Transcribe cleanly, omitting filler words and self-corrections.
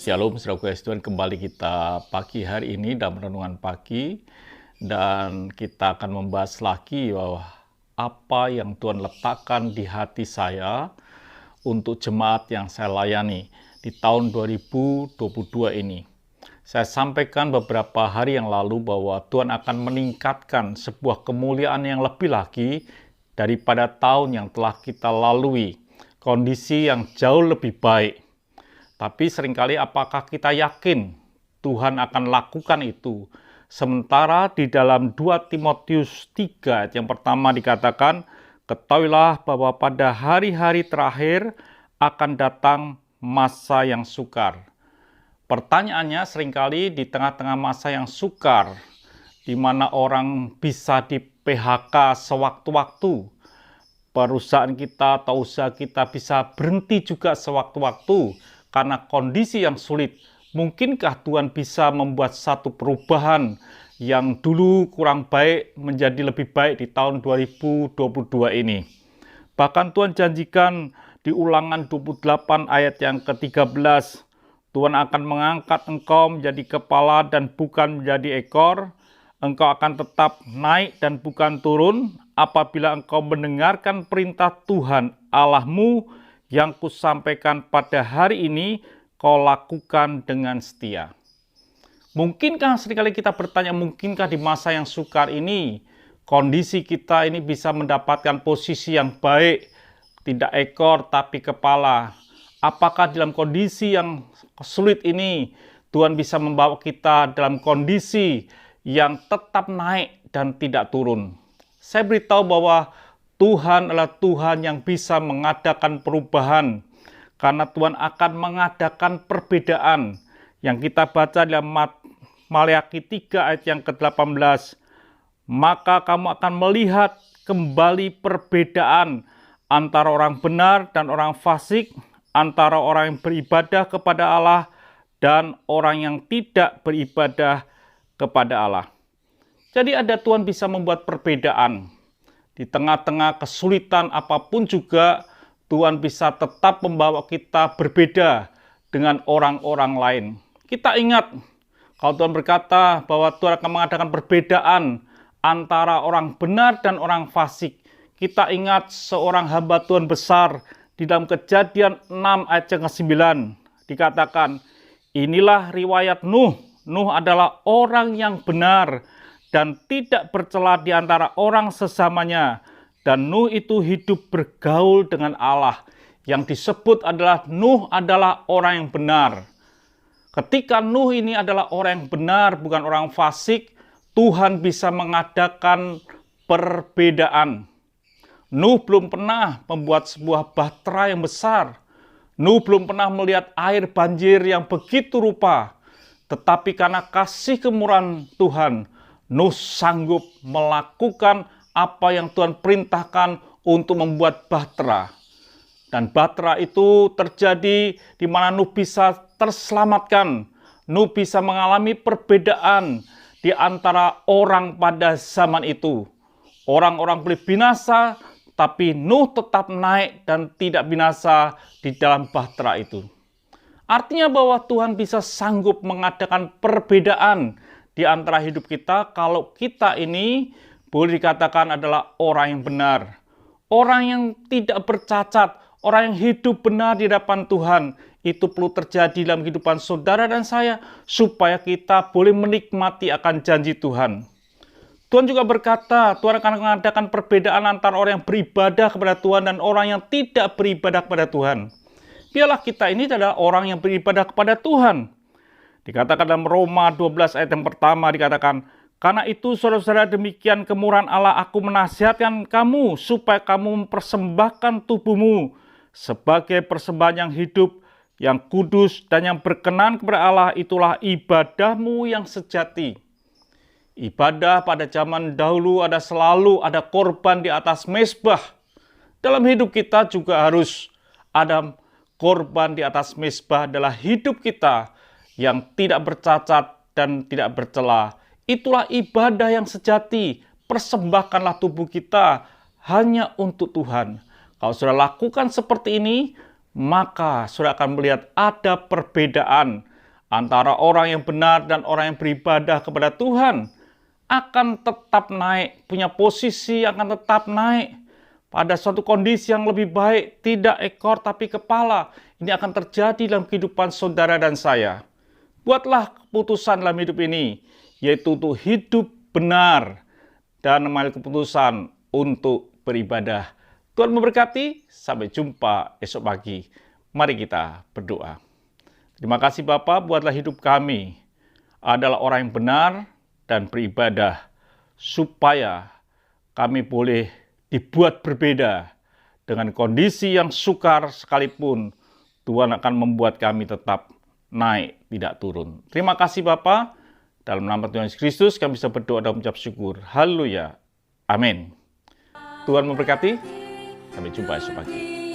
Shalom, saudaraku yang Tuhan, kembali kita pagi hari ini dalam renungan pagi, dan kita akan membahas lagi bahwa apa yang Tuhan letakkan di hati saya untuk jemaat yang saya layani di tahun 2022 ini. Saya sampaikan beberapa hari yang lalu bahwa Tuhan akan meningkatkan sebuah kemuliaan yang lebih lagi daripada tahun yang telah kita lalui, kondisi yang jauh lebih baik. Tapi seringkali apakah kita yakin Tuhan akan lakukan itu? Sementara di dalam 2 Timotius 3 ayat yang pertama dikatakan, ketahuilah bahwa pada hari-hari terakhir akan datang masa yang sukar. Pertanyaannya seringkali di tengah-tengah masa yang sukar, di mana orang bisa di PHK sewaktu-waktu, perusahaan kita atau usaha kita bisa berhenti juga sewaktu-waktu, karena kondisi yang sulit. Mungkinkah Tuhan bisa membuat satu perubahan yang dulu kurang baik menjadi lebih baik di tahun 2022 ini? Bahkan Tuhan janjikan di Ulangan 28 ayat yang ke-13, Tuhan akan mengangkat engkau menjadi kepala dan bukan menjadi ekor. Engkau akan tetap naik dan bukan turun apabila engkau mendengarkan perintah Tuhan Allahmu yang kusampaikan pada hari ini, kau lakukan dengan setia. Mungkinkah seringkali kita bertanya, mungkinkah di masa yang sukar ini, kondisi kita ini bisa mendapatkan posisi yang baik, tidak ekor tapi kepala? Apakah dalam kondisi yang sulit ini, Tuhan bisa membawa kita dalam kondisi yang tetap naik dan tidak turun? Saya beritahu bahwa Tuhan adalah Tuhan yang bisa mengadakan perubahan, karena Tuhan akan mengadakan perbedaan. Yang kita baca dalam Maleakhi 3 ayat yang ke-18, maka kamu akan melihat kembali perbedaan antara orang benar dan orang fasik, antara orang yang beribadah kepada Allah dan orang yang tidak beribadah kepada Allah. Jadi ada Tuhan bisa membuat perbedaan. Di tengah-tengah kesulitan apapun juga, Tuhan bisa tetap membawa kita berbeda dengan orang-orang lain. Kita ingat, kalau Tuhan berkata bahwa Tuhan akan mengadakan perbedaan antara orang benar dan orang fasik. Kita ingat seorang hamba Tuhan besar di dalam Kejadian 6 ayat yang ke-9. Dikatakan, inilah riwayat Nuh. Nuh adalah orang yang benar dan tidak bercela di antara orang sesamanya. Dan Nuh itu hidup bergaul dengan Allah. Yang disebut adalah Nuh adalah orang yang benar. Ketika Nuh ini adalah orang yang benar, bukan orang fasik, Tuhan bisa mengadakan perbedaan. Nuh belum pernah membuat sebuah bahtera yang besar. Nuh belum pernah melihat air banjir yang begitu rupa. Tetapi karena kasih kemurahan Tuhan, Nuh sanggup melakukan apa yang Tuhan perintahkan untuk membuat bahtera. Dan bahtera itu terjadi di mana Nuh bisa terselamatkan. Nuh bisa mengalami perbedaan di antara orang pada zaman itu. Orang-orang boleh binasa, tapi Nuh tetap naik dan tidak binasa di dalam bahtera itu. Artinya bahwa Tuhan bisa sanggup mengadakan perbedaan di antara hidup kita kalau kita ini boleh dikatakan adalah orang yang benar. Orang yang tidak bercacat, orang yang hidup benar di hadapan Tuhan. Itu perlu terjadi dalam kehidupan saudara dan saya supaya kita boleh menikmati akan janji Tuhan. Tuhan juga berkata, Tuhan akan mengadakan perbedaan antara orang yang beribadah kepada Tuhan dan orang yang tidak beribadah kepada Tuhan. Biarlah kita ini adalah orang yang beribadah kepada Tuhan. Dikatakan dalam Roma 12 ayat yang pertama dikatakan, karena itu saudara-saudara demikian kemurahan Allah aku menasihatkan kamu supaya kamu mempersembahkan tubuhmu sebagai persembahan yang hidup, yang kudus dan yang berkenan kepada Allah, itulah ibadahmu yang sejati. Ibadah pada zaman dahulu selalu ada korban di atas mezbah. Dalam hidup kita juga harus ada korban di atas mezbah adalah hidup kita yang tidak bercacat dan tidak bercela. Itulah ibadah yang sejati. Persembahkanlah tubuh kita hanya untuk Tuhan. Kalau sudah lakukan seperti ini, maka saudara akan melihat ada perbedaan antara orang yang benar dan orang yang beribadah kepada Tuhan akan tetap naik, punya posisi akan tetap naik pada suatu kondisi yang lebih baik, tidak ekor tapi kepala. Ini akan terjadi dalam kehidupan saudara dan saya. Buatlah keputusan dalam hidup ini, yaitu untuk hidup benar dan mengambil keputusan untuk beribadah. Tuhan memberkati, sampai jumpa esok pagi. Mari kita berdoa. Terima kasih Bapa, buatlah hidup kami adalah orang yang benar dan beribadah, supaya kami boleh dibuat berbeda dengan kondisi yang sukar sekalipun. Tuhan akan membuat kami tetap naik, tidak turun. Terima kasih Bapa. Dalam nama Tuhan Yesus Kristus kami bisa berdoa dan mengucap syukur. Haleluya. Amin. Tuhan memberkati. Sampai jumpa esok pagi.